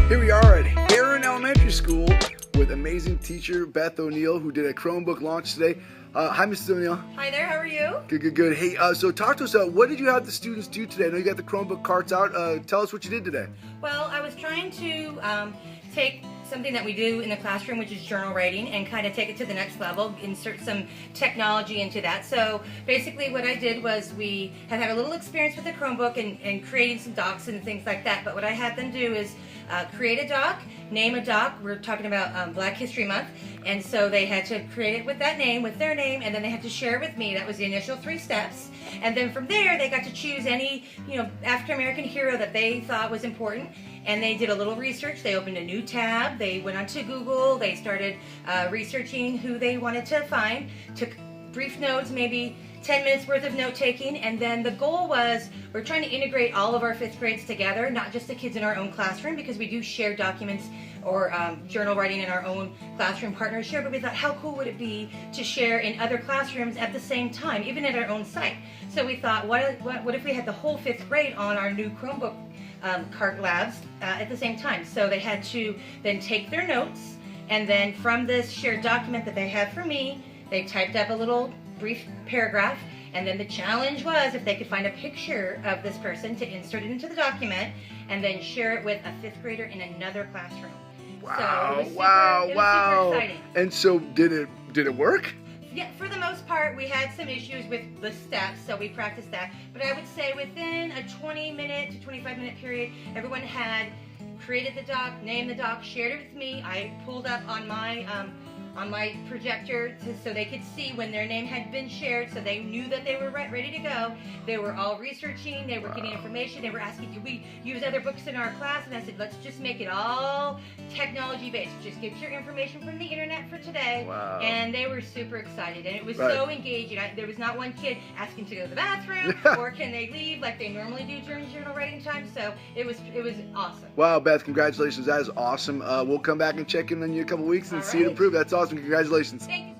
Here we are at Heron Elementary School with amazing teacher Beth O'Neill, who did a Chromebook launch today. Hi, Mrs. O'Neill. Hi there, how are you? Good, good, good. Hey, so talk to us about what did you have the students do today? I know you got the Chromebook carts out. Tell us what you did today. Well, I was trying to take something that we do in the classroom, which is journal writing, and kind of take it to the next level, insert some technology into that. So basically what I did was we have had a little experience with the Chromebook and creating some docs and things like that, but what I had them do is create a doc, name a doc. We're talking about Black History Month, and so they had to create it with that name, with their name, and then they had to share it with me. That was the initial 3 steps, and then from there they got to choose any African American hero that they thought was important, and they did a little research. They opened a new tab, they went onto Google, they started researching who they wanted to find, took brief notes, maybe 10 minutes worth of note taking, and then the goal was we're trying to integrate all of our 5th grades together, not just the kids in our own classroom, because we do share documents or journal writing in our own classroom partners share, but we thought how cool would it be to share in other classrooms at the same time, even at our own site. So we thought, what if we had the whole 5th grade on our new Chromebook cart labs at the same time? So they had to then take their notes, and then from this shared document that they had for me, they typed up a little brief paragraph, and then the challenge was if they could find a picture of this person to insert it into the document and then share it with a 5th grader in another classroom. Wow, so wow. Super exciting. And so did it work? Yeah, for the most part, we had some issues with the steps, so we practiced that. But I would say within a 20-minute to 25-minute period, everyone had created the doc, named the doc, shared it with me. I pulled up on my projector so they could see when their name had been shared, so they knew that they were ready to go. They were all researching, they were getting information, they were asking, do we use other books in our class? And I said, let's just make it all technology based. Just get your information from the internet for today. Wow. And they were super excited, and it was Right. so engaging. There was not one kid asking to go to the bathroom or can they leave like they normally do during journal writing time. So it was awesome. Wow, Beth, congratulations. That is awesome. We'll come back and check in on you in a couple weeks and All see it right. improve. That's awesome. Congratulations. Thank you.